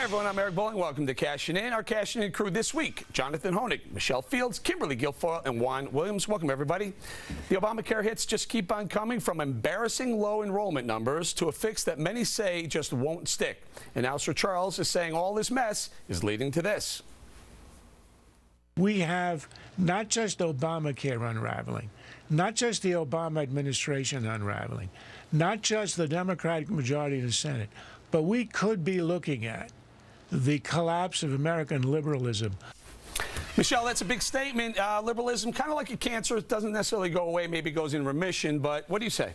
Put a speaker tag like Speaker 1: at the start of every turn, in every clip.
Speaker 1: everyone, I'm Eric Bolling. Welcome to Cashin In. Our Cashin In crew this week: Jonathan Hoenig, Michelle Fields, Kimberly Guilfoyle, and Juan Williams. Welcome, everybody. The Obamacare hits just keep on coming, from embarrassing low enrollment numbers to a fix that many say just won't stick. And now Sir Charles is saying all this mess is leading to this.
Speaker 2: We have not just Obamacare unraveling, not just the Obama administration unraveling, not just the Democratic majority in the Senate, but we could be looking at the collapse of American liberalism.
Speaker 1: Michelle, that's a big statement. Liberalism, kind of like a cancer, it doesn't necessarily go away, maybe goes in remission, but what do you say?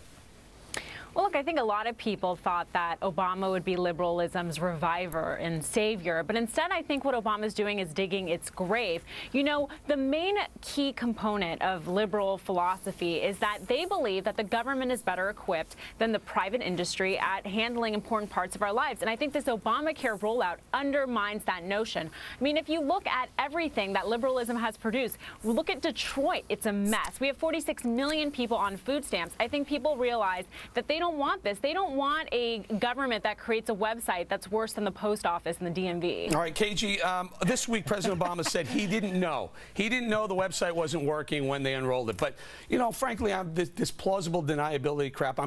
Speaker 3: Well, look, I think a lot of people thought that Obama would be liberalism's reviver and savior, but instead I think what Obama's doing is digging its grave. You know, the main key component of liberal philosophy is that they believe that the government is better equipped than the private industry at handling important parts of our lives, and I think this Obamacare rollout undermines that notion. I mean, if you look at everything that liberalism has produced, look at Detroit, it's a mess. We have 46 million people on food stamps. I think people realize that they don't want this. They don't want a government that creates a website that's worse than the post office and the DMV.
Speaker 1: All right, KG, this week President Obama said he didn't know. He didn't know the website wasn't working when they unrolled it. But, you know, frankly, this plausible deniability crap,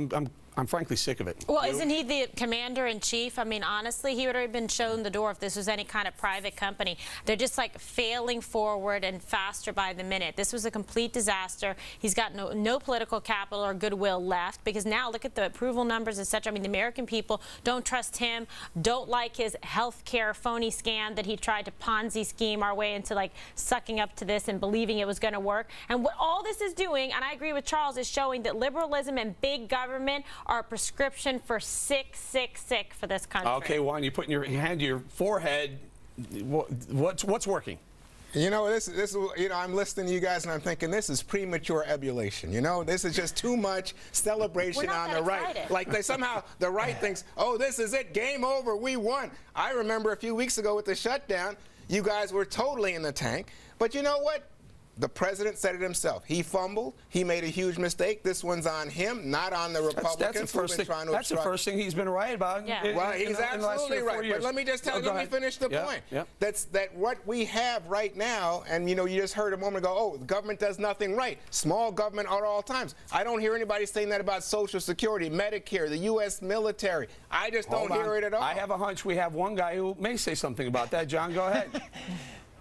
Speaker 1: I'm frankly sick of it.
Speaker 4: Well, isn't he the commander-in-chief? I mean, honestly, he would have been shown the door if this was any kind of private company. They're just like failing forward and faster by the minute. This was a complete disaster. He's got no political capital or goodwill left, because now look at the approval numbers, etc. I mean, the American people don't trust him, don't like his health care phony scam that he tried to Ponzi scheme our way into, like, sucking up to this and believing it was going to work. And what all this is doing, and I agree with Charles, is showing that liberalism and big government are a prescription for sick for this country.
Speaker 1: Okay, Juan, you put your hand to your forehead. What's working?
Speaker 5: You know, this is, you know, I'm listening to you guys and I'm thinking this is premature ebullition. You know, this is just too much celebration on the right. Like somehow the right thinks, oh, this is it, game over, we won. I remember a few weeks ago with the shutdown, you guys were totally in the tank. But you know what? The president said it himself. He fumbled. He made a huge mistake. This one's on him, not on the Republicans who've been trying to obstruct.
Speaker 1: That's the first thing he's been right about.
Speaker 4: Yeah.
Speaker 5: Well, he's absolutely right. But let me just tell you, let me finish the point.
Speaker 1: Yep.
Speaker 5: That what we have right now, and you know, you just heard a moment ago, oh, the government does nothing right. Small government at all times. I don't hear anybody saying that about Social Security, Medicare, the U.S. military. I just don't hear it at all.
Speaker 1: I have a hunch we have one guy who may say something about that. John, go ahead.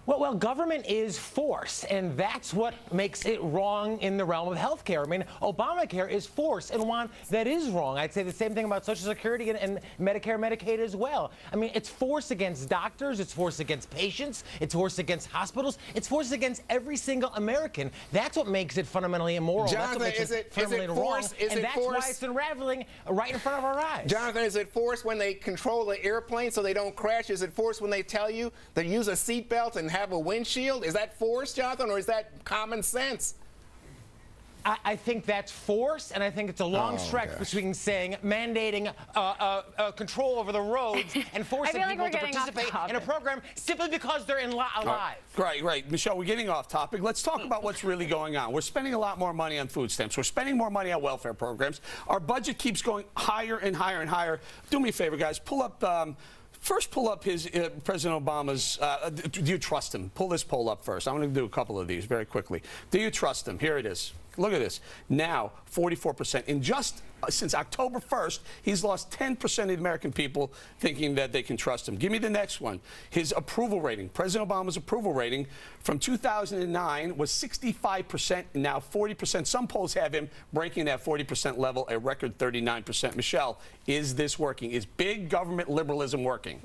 Speaker 6: Well, government is force, and that's what makes it wrong in the realm of health care. I mean, Obamacare is force, and Juan, that is wrong. I'd say the same thing about Social Security and Medicare, Medicaid as well. I mean, it's force against doctors, it's force against patients, it's force against hospitals, it's force against every single American. That's what makes it fundamentally immoral.
Speaker 5: Jonathan,
Speaker 6: that's what makes it fundamentally wrong, and that's why it's unraveling right in front of our eyes.
Speaker 5: Jonathan, is it force when they control the airplane so they don't crash? Is it force when they tell you to use a seatbelt and have a windshield? Is that force, Jonathan, or is that common sense?
Speaker 6: I think that's force, and I think it's a long stretch between saying mandating control over the roads and forcing people to participate in a program simply because they're alive.
Speaker 1: Right. Michelle, we're getting off topic. Let's talk about what's really going on. We're spending a lot more money on food stamps. We're spending more money on welfare programs. Our budget keeps going higher and higher and higher. Do me a favor, guys. Pull up... First, pull up his President Obama's. Do you trust him? Pull this poll up first. I'm going to do a couple of these very quickly. Do you trust him? Here it is. Look at this. Now, 44%. In just since October 1st, he's lost 10% of the American people thinking that they can trust him. Give me the next one. His approval rating. President Obama's approval rating from 2009 was 65%, and now 40%. Some polls have him breaking that 40% level, a record 39%. Michelle, is this working? Is big government liberalism working?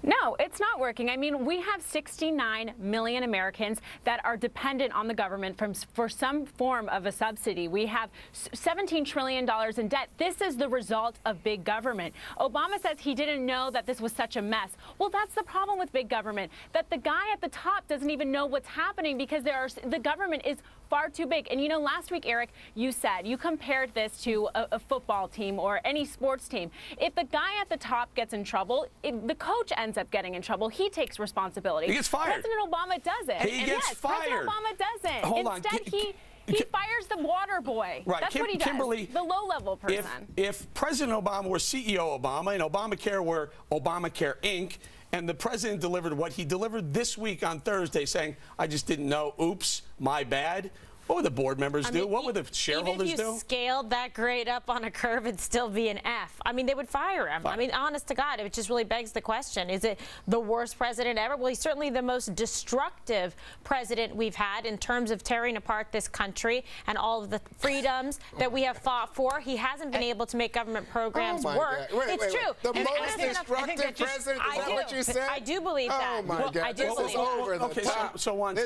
Speaker 3: No, it's not working. I mean, we have 69 million Americans that are dependent on the government for some form of a subsidy. We have $17 trillion in debt. This is the result of big government. Obama says he didn't know that this was such a mess. Well, that's the problem with big government, that the guy at the top doesn't even know what's happening because the government is far too big. And you know, last week, Eric, you compared this to a football team or any sports team. If the guy at the top gets in trouble, the coach ends up getting in trouble. He takes responsibility.
Speaker 1: He gets fired.
Speaker 3: President Obama doesn't.
Speaker 1: He gets fired.
Speaker 3: President Obama doesn't.
Speaker 1: Hold on.
Speaker 3: Instead, He fires the water boy.
Speaker 1: Right.
Speaker 3: That's what he does.
Speaker 1: Kimberly,
Speaker 3: the low-level person.
Speaker 1: If President Obama were CEO Obama and Obamacare were Obamacare Inc., and the president delivered what he delivered this week on Thursday, saying, I just didn't know, oops, my bad. What would the board members do? What would the shareholders do?
Speaker 4: Even if you scaled that grade up on a curve, it'd still be an F. I mean, they would fire him. I mean, honest to God, it just really begs the question. Is it the worst president ever? Well, he's certainly the most destructive president we've had in terms of tearing apart this country and all of the freedoms that we have fought for. He hasn't been able to make government programs work.
Speaker 5: It's
Speaker 4: true.
Speaker 5: The most destructive president, is that what you said?
Speaker 4: I do believe that.
Speaker 5: Oh, my God.
Speaker 4: I do
Speaker 5: this is over the top.
Speaker 1: So Juan,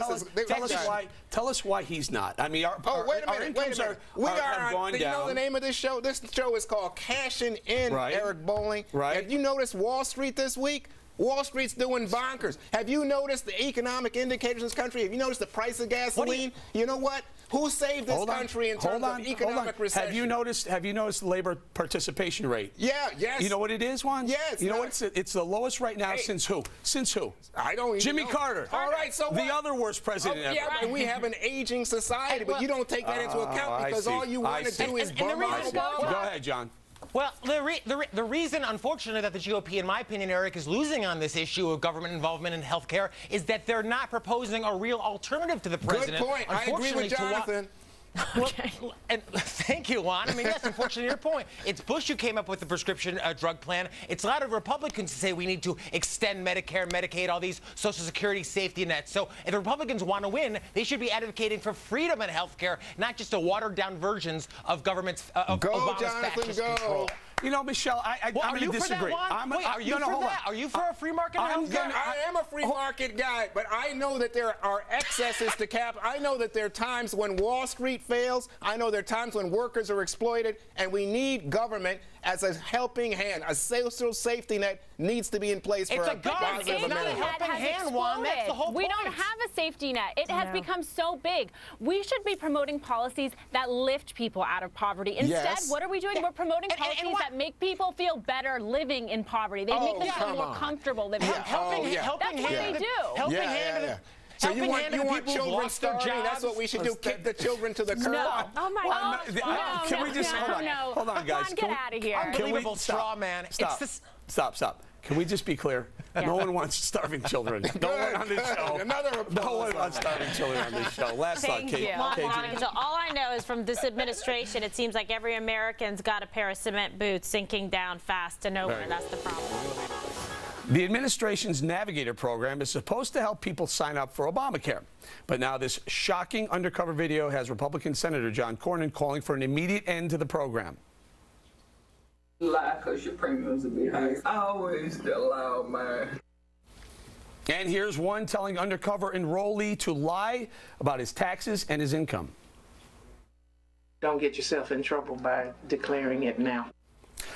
Speaker 1: tell us why he's not. I mean,
Speaker 5: wait a minute. We are on, you know the name of this show? This show is called Cashin In, Eric Bolling. Have you noticed Wall Street this week? Wall Street's doing bonkers. Have you noticed the economic indicators in this country? Have you noticed the price of gasoline? You know what? Who saved this country in terms of economic recession?
Speaker 1: Have you noticed the labor participation rate?
Speaker 5: Yeah, yes.
Speaker 1: You know what it is, Juan?
Speaker 5: Yes.
Speaker 1: You know what? It's the lowest right now since who? Since who?
Speaker 5: I don't even
Speaker 1: Jimmy
Speaker 5: know.
Speaker 1: Carter.
Speaker 5: All right, so
Speaker 1: the other worst president ever.
Speaker 5: Yeah, and we have an aging society, but you don't take that into account because all you want to do is bum Obama.
Speaker 1: Go ahead, John.
Speaker 6: Well, the reason, unfortunately, that the GOP, in my opinion, Eric, is losing on this issue of government involvement in health care is that they're not proposing a real alternative to the president.
Speaker 5: Good point. I agree with Jonathan.
Speaker 6: Okay. Well, and thank you, Juan. I mean, yes, unfortunately, your point. It's Bush who came up with the prescription drug plan. It's a lot of Republicans who say we need to extend Medicare, Medicaid, all these Social Security safety nets. So if the Republicans want to win, they should be advocating for freedom in health care, not just a watered-down versions of government's Obama's fascist control.
Speaker 1: You know, Michelle, I'm going to disagree.
Speaker 6: Wait, are you for that? Are you for a free market?
Speaker 5: I am a free market guy, but I know that there are excesses to cap. I know that there are times when Wall Street fails. I know there are times when workers are exploited, and we need government as a helping hand. A social safety net needs to be in place for
Speaker 6: a government. It's not a helping hand, Juan. That's the whole point.
Speaker 3: We don't have a safety net. It has become so big. We should be promoting policies that lift people out of poverty. Instead, what are we doing? We're promoting policies that make people feel better living in poverty. They make them feel more comfortable living in poverty. That's what they do.
Speaker 6: Helping hand.
Speaker 5: So you want children starving? That's what we should do. Kick the children to the curb.
Speaker 3: No. Oh my God.
Speaker 1: Can we just hold on, guys?
Speaker 3: Get out of here.
Speaker 6: Unbelievable straw man.
Speaker 1: Stop. Can we just be clear? No one wants starving children. No one on this show. No one wants starving children on this show. Last thought, Kate.
Speaker 4: All I know is from this administration, it seems like every American's got a pair of cement boots sinking down fast to nowhere. That's the problem.
Speaker 1: The administration's Navigator program is supposed to help people sign up for Obamacare. But now this shocking undercover video has Republican Senator John Cornyn calling for an immediate end to the program.
Speaker 7: Lie because your premiums will be high. I always allow man.
Speaker 1: And here's one telling undercover enrollee to lie about his taxes and his income.
Speaker 8: Don't get yourself in trouble by declaring it now.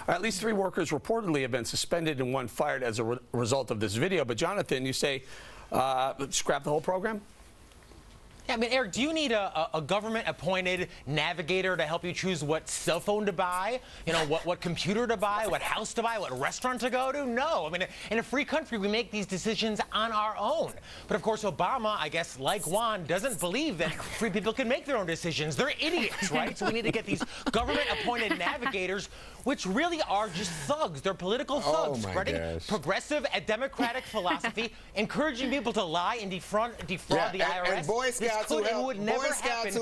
Speaker 1: At least 3 workers reportedly have been suspended and 1 fired as a result of this video. But Jonathan, you say scrap the whole program?
Speaker 6: Yeah, I mean, Eric, do you need a government-appointed navigator to help you choose what cell phone to buy, you know, what computer to buy, what house to buy, what restaurant to go to? No. I mean, in a free country, we make these decisions on our own. But, of course, Obama, I guess, like Juan, doesn't believe that free people can make their own decisions. They're idiots, right? So we need to get these government-appointed navigators, which really are just thugs. They're political thugs, spreading progressive and democratic philosophy, encouraging people to lie and defraud the IRS.
Speaker 5: And Boy Scouts who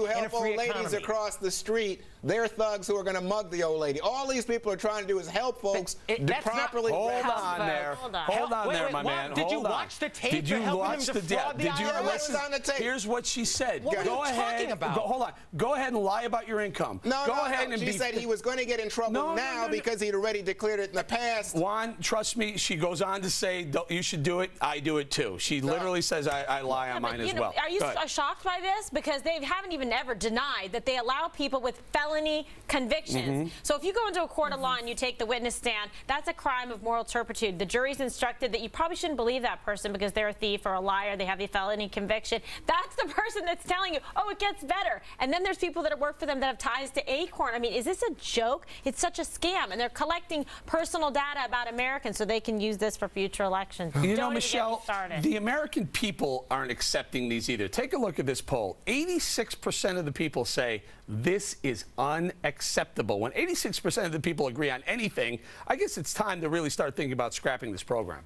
Speaker 5: help old ladies across the street, they're thugs who are going to mug the old lady. All these people are trying to do is help folks properly.
Speaker 1: Hold on there, my man.
Speaker 6: Did you watch the tape?
Speaker 1: Did you watch the tape?
Speaker 5: Did you listen?
Speaker 1: Here's what she said.
Speaker 6: What are you talking about?
Speaker 1: Hold on. Go ahead and lie about your income.
Speaker 5: She said he was going to get in trouble now because he'd already declared it in the past.
Speaker 1: Juan, trust me, she goes on to say, you should do it. I do it too. She literally says, I lie on mine as well.
Speaker 4: Are you shocked by this? Because they haven't even ever denied that they allow people with felony convictions. So if you go into a court of law and you take the witness stand, that's a crime of moral turpitude. The jury's instructed that you probably shouldn't believe that person because they're a thief or a liar, they have a felony conviction. That's the person that's telling you, oh, it gets better. And then there's people that work for them that have ties to Acorn. I mean, is this a joke? It's such a scam. And they're collecting personal data about Americans so they can use this for future elections.
Speaker 1: You know, Michelle, the American people aren't accepting these either. Take a look at this. this poll. 86% of the people say this is unacceptable. When 86% of the people agree on anything, I guess it's time to really start thinking about scrapping this program.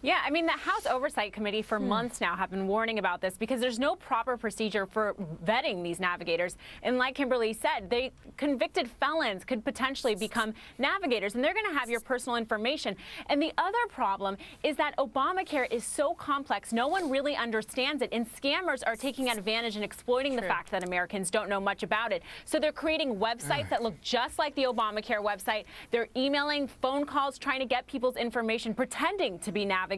Speaker 3: Yeah, I mean, the House Oversight Committee for months now have been warning about this because there's no proper procedure for vetting these navigators. And like Kimberly said, convicted felons could potentially become navigators, and they're going to have your personal information. And the other problem is that Obamacare is so complex, no one really understands it, and scammers are taking advantage and exploiting the fact that Americans don't know much about it. So they're creating websites that look just like the Obamacare website. They're emailing, phone calls, trying to get people's information, pretending to be navigators,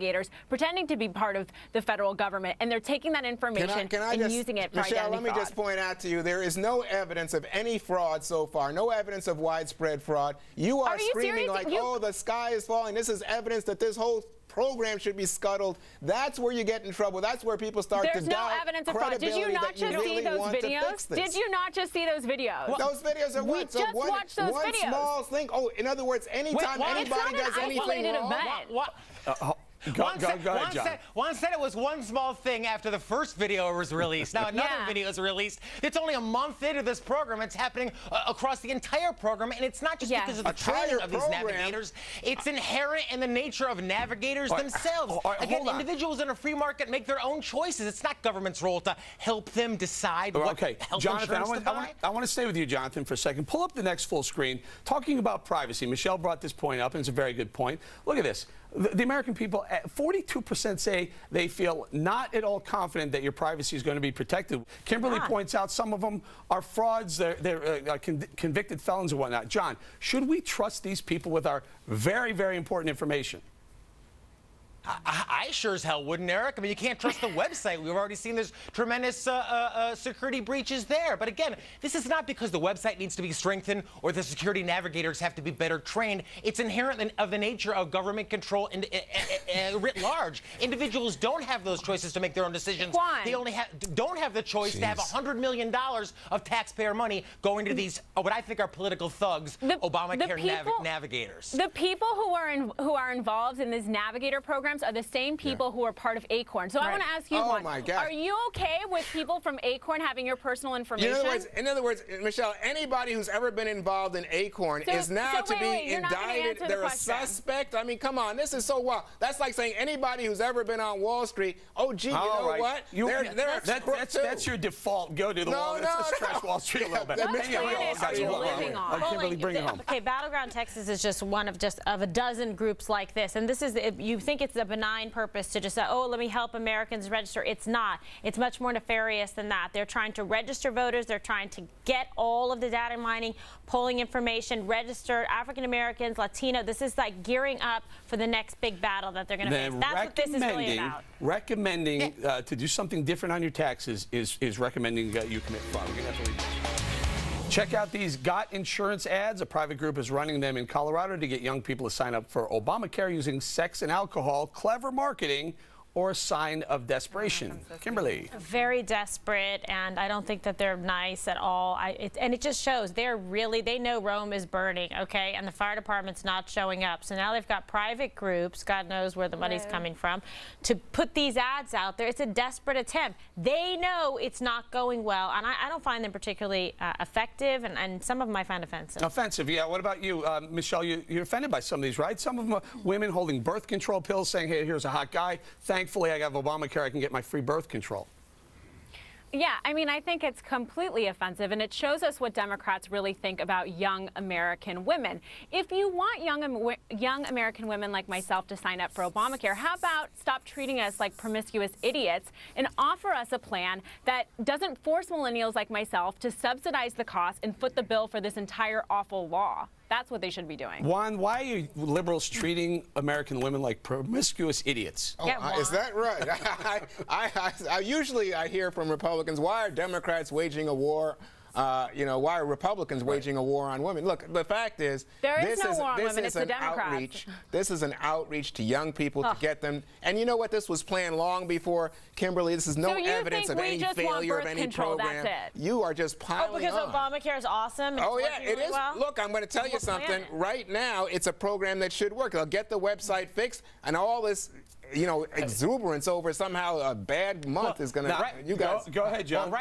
Speaker 3: pretending to be part of the federal government, and they're taking that information and using it for identity fraud.
Speaker 5: Michelle, let me just point out to you, there is no evidence of any fraud so far, no evidence of widespread fraud. You are screaming like, oh, the sky is falling. This is evidence that this whole program should be scuttled. That's where you get in trouble. That's where people start to doubt.
Speaker 3: There's no evidence of fraud. Did you not just see those videos? Did you not just see those videos?
Speaker 5: Well, those videos are what?
Speaker 3: We just watched those videos.
Speaker 5: One small thing. Oh, in other words, anytime anybody does anything wrong.
Speaker 6: Go ahead, John. Juan said it was one small thing after the first video was released. Now another video is released. It's only a month into this program. It's happening across the entire program, and it's not just because of the training of these navigators. It's inherent in the nature of navigators themselves. Again, individuals in a free market make their own choices. It's not government's role to help them decide what health insurance to buy.
Speaker 1: I want to stay with you, Jonathan, for a second. Pull up the next full screen. Talking about privacy, Michelle brought this point up, and it's a very good point. Look at this. The American people, 42% say they feel not at all confident that your privacy is going to be protected. Kimberly points out some of them are frauds, they're convicted felons and whatnot. John, should we trust these people with our very, very important information?
Speaker 6: I sure as hell wouldn't, Eric. I mean, you can't trust the website. We've already seen there's tremendous security breaches there. But again, this is not because the website needs to be strengthened or the security navigators have to be better trained. It's inherent of the nature of government control writ large. Individuals don't have those choices to make their own decisions. They only don't have the choice to have $100 million of taxpayer money going to these, what I think are political thugs, Obamacare navigators.
Speaker 3: The people who are involved in this navigator program are the same people who are part of Acorn. So I want to ask you, Juan, are you okay with people from Acorn having your personal information?
Speaker 5: In other words, Michelle, anybody who's ever been involved in Acorn is now to be indicted. They're a suspect. I mean, come on, this is so wild. That's like saying anybody who's ever been on Wall Street, oh, gee, you know what?
Speaker 1: That's your default go-to the wall. Let's trash Wall Street a little bit. Kimberly, bring it home.
Speaker 4: Okay, Battleground Texas is just one of a dozen groups like this, and this is you think it's a benign purpose to just say, oh, let me help Americans register. It's not. It's much more nefarious than that. They're trying to register voters. They're trying to get all of the data mining, polling information, register African Americans, Latino. This is like gearing up for the next big battle that they're going to face. That's what this is really about.
Speaker 1: Recommending to do something different on your taxes is recommending you commit fraud. We're going to have to read this. Check out these Got Insurance ads. A private group is running them in Colorado to get young people to sign up for Obamacare using sex and alcohol, clever marketing, or a sign of desperation. Kimberly.
Speaker 4: Very desperate, and I don't think that they're nice at all. And it just shows they know Rome is burning, okay, and the fire department's not showing up. So now they've got private groups, God knows where the money's coming from, to put these ads out there. It's a desperate attempt. They know it's not going well, and I don't find them particularly effective, and some of them I find offensive.
Speaker 1: Offensive, yeah. What about you, Michelle? You're offended by some of these, right? Some of them are women holding birth control pills saying, hey, here's a hot guy. Thankfully, I have Obamacare. I can get my free birth control.
Speaker 3: Yeah, I mean, I think it's completely offensive, and it shows us what Democrats really think about young American women. If you want young American women like myself to sign up for Obamacare, how about stop treating us like promiscuous idiots and offer us a plan that doesn't force millennials like myself to subsidize the cost and foot the bill for this entire awful law? That's what they should be doing.
Speaker 1: Juan, why are you liberals treating American women like promiscuous idiots?
Speaker 5: Oh, is that right? I usually hear from Republicans, why are Democrats waging a war? Why are Republicans waging a war on women? Look, the fact is,
Speaker 3: this is an
Speaker 5: outreach. This is an outreach to young people to get them. And you know what? This was planned long before Kimberly. This is no evidence of any failure of any program. You are just piling on.
Speaker 4: Because Obamacare is awesome.
Speaker 5: Oh yeah, it is. Look, I'm going to tell you something. Right now, it's a program that should work. They'll get the website fixed, and all this you know, exuberance over somehow a bad month is going to. You guys
Speaker 1: go ahead, John.
Speaker 6: Well,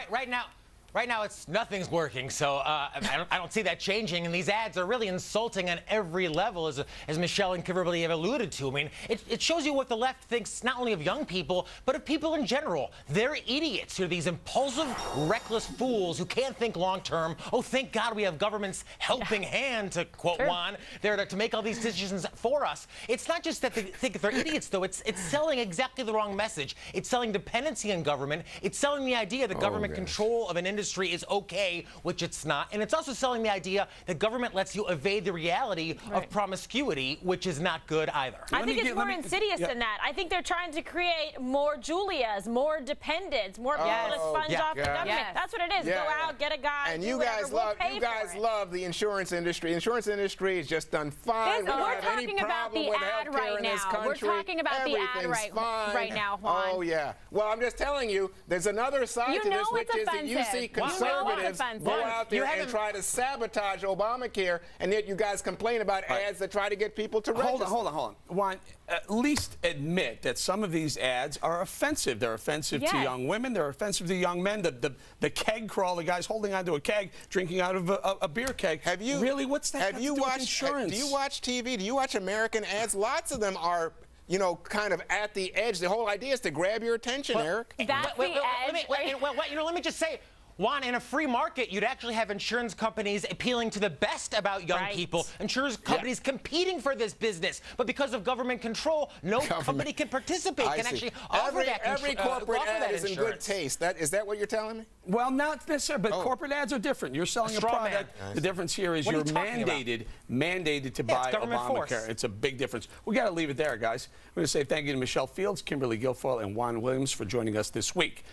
Speaker 6: right now, nothing's working, so I don't see that changing. And these ads are really insulting on every level, as Michelle and Kimberly have alluded to. I mean, it shows you what the left thinks not only of young people, but of people in general. They're idiots. They're these impulsive, reckless fools who can't think long term. Oh, thank God we have government's helping hand, to quote Juan, there to make all these decisions for us. It's not just that they think they're idiots, though. It's selling exactly the wrong message. It's selling dependency on government. It's selling the idea that government control of an industry is okay, which it's not. And it's also selling the idea that government lets you evade the reality of promiscuity, which is not good either.
Speaker 4: I think it's more insidious than that. I think they're trying to create more Julias, more dependents, more people to sponge off the government. That's what it is. Go out, get a guy.
Speaker 5: And you guys love the insurance industry. The insurance industry has just done fine.
Speaker 3: We're talking about the ad right now. We're talking about the ad right now, Juan.
Speaker 5: Oh, yeah. Well, I'm just telling you, there's another side to this, which is that you see conservatives go out there and try to sabotage Obamacare, and yet you guys complain about ads that try to get people to register.
Speaker 1: Hold on. Juan, at least admit that some of these ads are offensive. They're offensive to young women. They're offensive to young men. The keg crawl, the guy's holding onto a keg, drinking out of a beer keg.
Speaker 5: Have you
Speaker 1: really? What's that?
Speaker 5: Have you watched insurance? Do you watch TV? Do you watch American ads? Lots of them are, you know, kind of at the edge. The whole idea is to grab your attention, Eric.
Speaker 3: That's the edge.
Speaker 6: Let me just say, Juan, in a free market, you'd actually have insurance companies appealing to the best about young people, insurance companies competing for this business. But because of government control, no company can participate, can actually offer that
Speaker 5: Every corporate ad is in good taste. Is that what you're telling me?
Speaker 1: Well, not necessarily, but corporate ads are different. You're selling a product. The difference here is you're mandated to buy Obamacare. It's a big difference. We got to leave it there, guys. We're going to say thank you to Michelle Fields, Kimberly Guilfoyle, and Juan Williams for joining us this week.